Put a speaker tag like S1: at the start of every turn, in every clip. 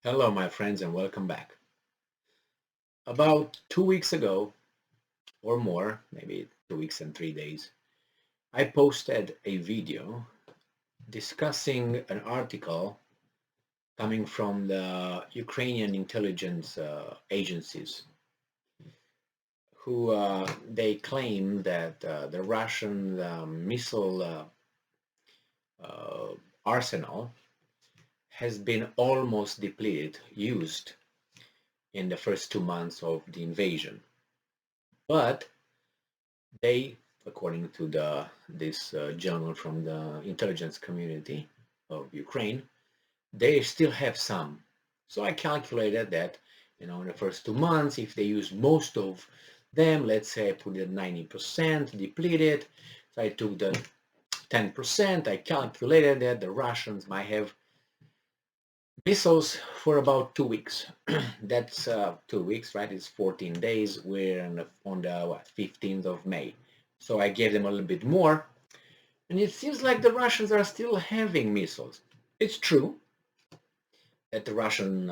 S1: Hello, my friends, and welcome back. About 2 weeks ago, or more, maybe 2 weeks and 3 days, I posted a video discussing an article coming from the Ukrainian intelligence agencies, who they claim that the Russian missile uh, arsenal has been almost depleted, used in the first 2 months of the invasion. But they, according to this journal from the intelligence community of Ukraine, they still have some. So I calculated that, in the first 2 months, if they use most of them, let's say I put it at 90% depleted, so I took the 10%, I calculated that the Russians might have missiles for about 2 weeks. That's 2 weeks, right? It's 14 days. We're on the 15th of May. So I gave them a little bit more. And it seems like the Russians are still having missiles. It's true that the Russian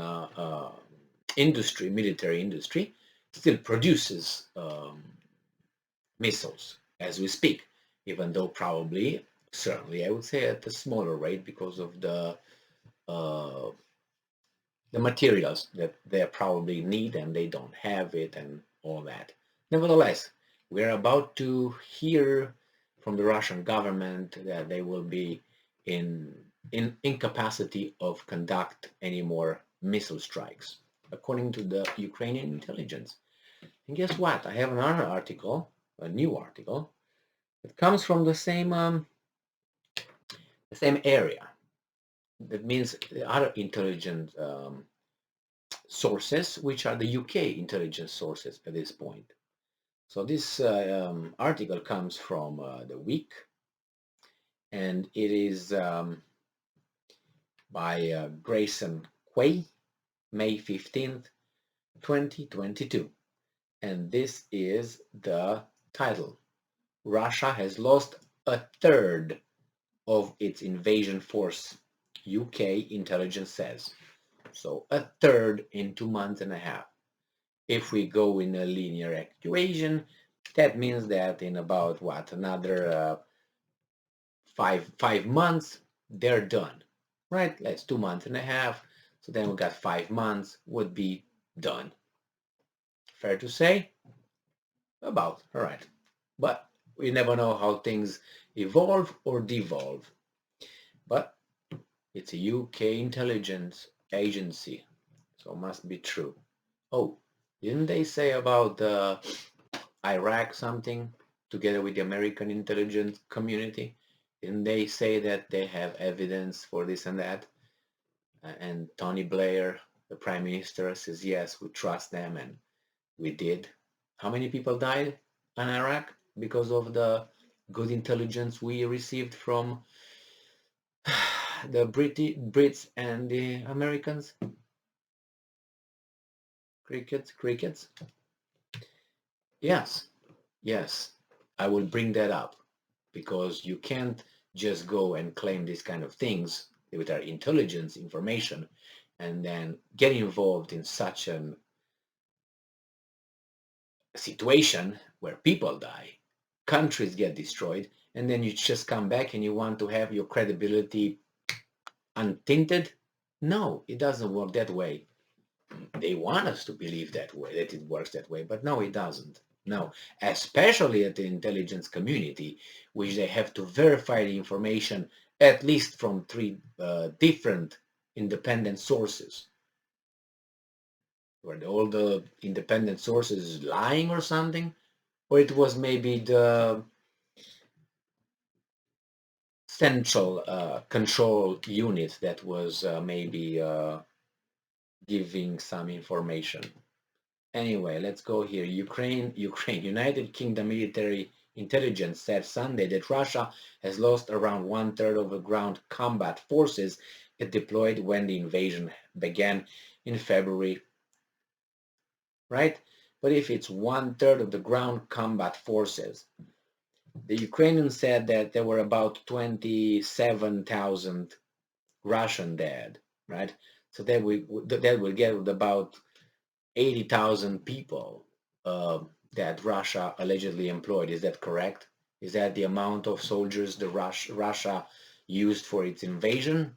S1: industry, military industry, still produces missiles as we speak, even though probably, certainly, I would say at a smaller rate because of uh, the materials that they probably need and they don't have it and all that. Nevertheless, we're about to hear from the Russian government that they will be in incapacity of conduct any more missile strikes, according to the Ukrainian intelligence. And guess what? I have another article, a new article, that comes from the same area. That means the other intelligence sources, which are the UK intelligence sources at this point. So this article comes from the Week, and it is by Grayson Quay, May 15th, 2022. And this is the title. Russia has lost a third of its invasion force, UK intelligence says. So a third in 2 months and a half. If we go in a linear equation, that means that in about another 5 months, they're done, right? That's 2 months and a half. So then we got 5 months would be done. Fair to say? About, all right. But we never know how things evolve or devolve. But it's a UK intelligence agency, so it must be true. Oh, didn't they say about Iraq something together with the American intelligence community? Didn't they say that they have evidence for this and that? And Tony Blair, the prime minister, says, yes, we trust them, and we did. How many people died in Iraq because of the good intelligence we received from the Brits and the Americans? Crickets? Yes, yes, I will bring that up because you can't just go and claim these kind of things with our intelligence information and then get involved in such a situation where people die, countries get destroyed, and then you just come back and you want to have your credibility untinted. No, it doesn't work that way. They want us to believe that way, that it works that way, but no, it doesn't. No, especially at the intelligence community, which they have to verify the information at least from three different independent sources. Were all the independent sources lying or something? Or it was maybe the central control unit that was maybe giving some information. Anyway, let's go here. Ukraine, United Kingdom military intelligence said Sunday that Russia has lost around one-third of the ground combat forces it deployed when the invasion began in February, right? But if it's one-third of the ground combat forces, the Ukrainians said that there were about 27,000 Russian dead, right? So that will get about 80,000 people that Russia allegedly employed. Is that correct? Is that the amount of soldiers the Russia used for its invasion?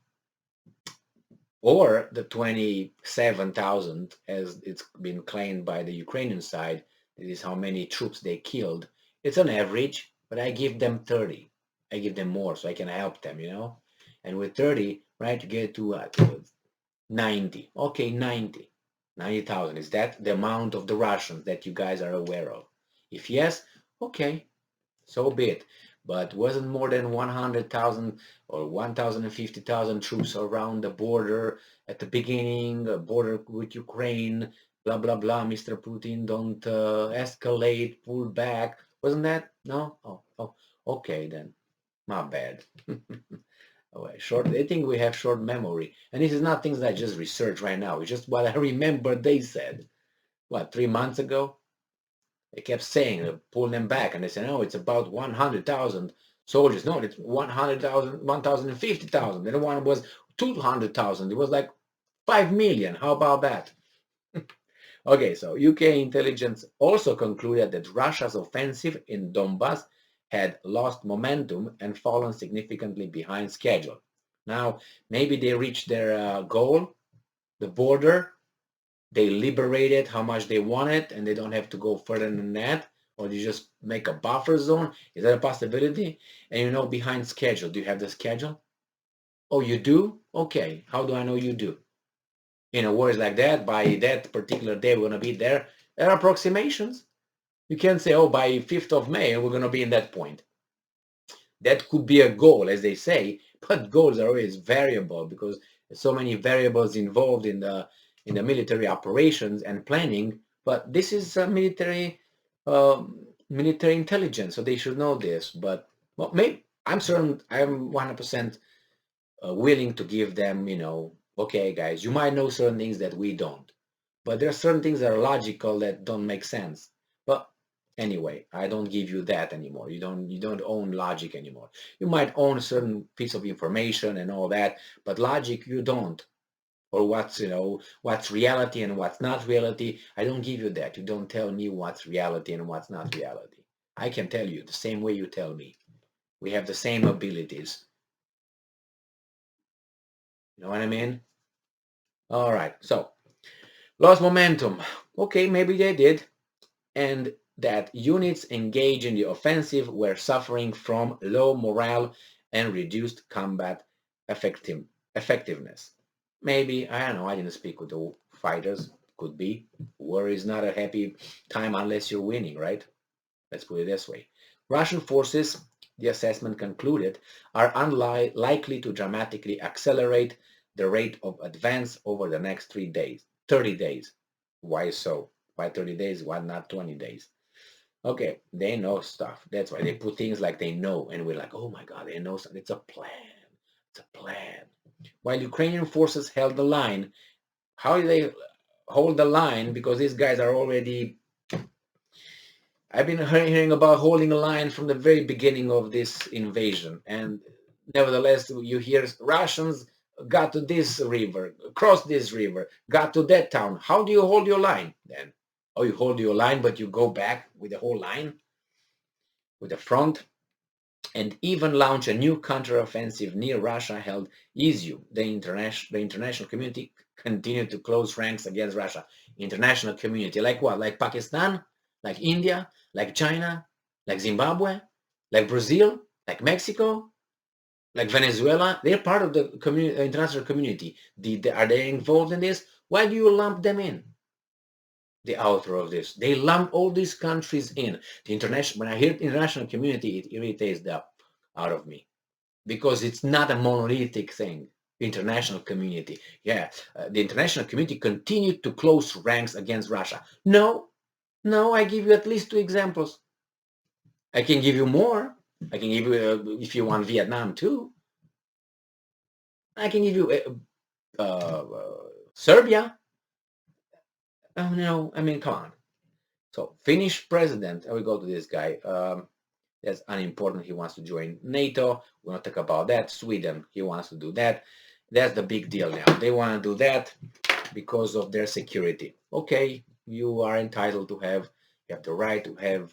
S1: Or the 27,000, as it's been claimed by the Ukrainian side, this is how many troops they killed. It's an average, but I give them 30. I give them more so I can help them, you know? And with 30, right, you get to 90. Okay, 90. 90,000. Is that the amount of the Russians that you guys are aware of? If yes, okay, so be it. But wasn't more than 100,000 or 1,050,000 troops around the border at the beginning, border with Ukraine, blah, blah, blah, Mr. Putin, don't escalate, pull back. Wasn't that? No? Oh, okay then. My bad. Oh, short. I think we have short memory. And this is not things that I just research right now. It's just what I remember they said. What, 3 months ago? They kept saying, pull them back, and they said, no, it's about 100,000 soldiers. No, it's 100,000, 1,050,000. The other one was 200,000. It was like 5 million. How about that? Okay, so UK intelligence also concluded that Russia's offensive in Donbass had lost momentum and fallen significantly behind schedule. Now, maybe they reached their goal, the border, they liberated how much they wanted and they don't have to go further than that, or you just make a buffer zone. Is that a possibility? And you know, behind schedule, do you have the schedule? Oh, you do? Okay, how do I know you do? Words like that, by that particular day we're going to be there. There are approximations. You can't say, oh, by 5th of May we're going to be in that point. That could be a goal, as they say, but goals are always variable because there's so many variables involved in the military operations and planning. But this is military intelligence, so they should know this. But well, maybe I'm certain I'm 100% willing to give them, okay, guys, you might know certain things that we don't, but there are certain things that are logical that don't make sense. But anyway, I don't give you that anymore. You don't own logic anymore. You might own a certain piece of information and all that, but logic you don't. Or what's reality and what's not reality. I don't give you that. You don't tell me what's reality and what's not reality. I can tell you the same way you tell me. We have the same abilities. You know what I mean? All right. So lost momentum. Okay, maybe they did. And that units engaged in the offensive were suffering from low morale and reduced combat effectiveness. Maybe, I don't know, I didn't speak with the fighters. Could be. War is not a happy time unless you're winning, right? Let's put it this way. Russian forces, the assessment concluded, are unlikely to dramatically accelerate the rate of advance over the next 30 days. Why so? Why 30 days? Why not 20 days? Okay, they know stuff. That's why they put things like they know, and we're like, oh my God, they know something. It's a plan. It's a plan. While Ukrainian forces held the line, how do they hold the line? Because these guys are already, I've been hearing about holding a line from the very beginning of this invasion. And nevertheless, you hear Russians got to this river, crossed this river, got to that town. How do you hold your line then? Oh, you hold your line, but you go back with the whole line, with the front, and even launch a new counteroffensive near Russia-held Izium. The international community continued to close ranks against Russia. International community, like what? Like Pakistan? Like India? Like China? Like Zimbabwe? Like Brazil? Like Mexico? Like Venezuela? They're part of the international community. Are they involved in this? Why do you lump them in? The author of this. They lump all these countries in. When I hear international community, it irritates the out of me because it's not a monolithic thing. The international community. Yeah, the international community continued to close ranks against Russia. No, I give you at least 2 examples. I can give you more. I can give you, if you want, Vietnam too. I can give you Serbia. Oh no, I mean, come on. So Finnish president, I will go to this guy. That's unimportant. He wants to join NATO. We're not talk about that. Sweden, he wants to do that. That's the big deal now. They want to do that because of their security. Okay, you are entitled to have, you have the right to have,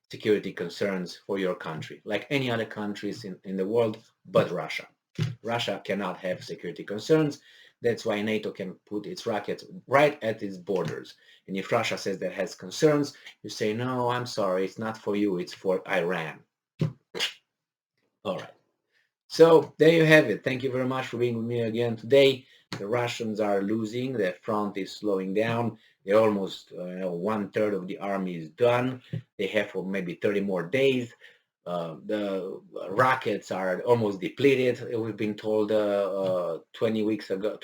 S1: security concerns for your country, like any other countries in the world, but Russia. Russia cannot have security concerns. That's why NATO can put its rockets right at its borders. And if Russia says that has concerns, you say, no, I'm sorry, it's not for you, it's for Iran. All right. So there you have it. Thank you very much for being with me again today. The Russians are losing. Their front is slowing down. They're almost 1/3 of the army is done. They have for maybe 30 more days. The rockets are almost depleted. We've been told 20 weeks ago,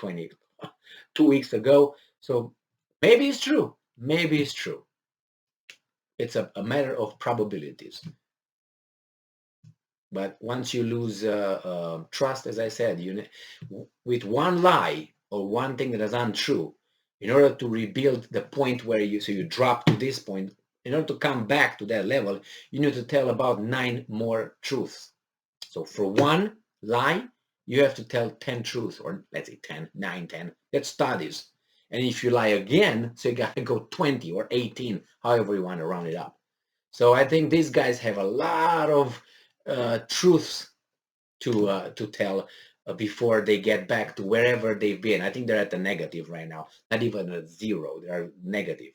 S1: 2 weeks ago. So maybe it's true. Maybe it's true. It's a matter of probabilities. But once you lose trust, as I said, with one lie or one thing that is untrue, in order to rebuild the point where you drop to this point, in order to come back to that level, you need to tell about 9 more truths. So for one lie, you have to tell 10 truths, or let's say 10, 9, 10. That's studies. And if you lie again, so you got to go 20 or 18, however you want to round it up. So I think these guys have a lot of truths to tell before they get back to wherever they've been. I think they're at the negative right now, not even a zero. They are negative.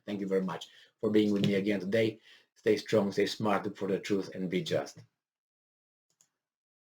S1: Thank you very much for being with me again today. Stay strong, stay smart, look for the truth, and be just.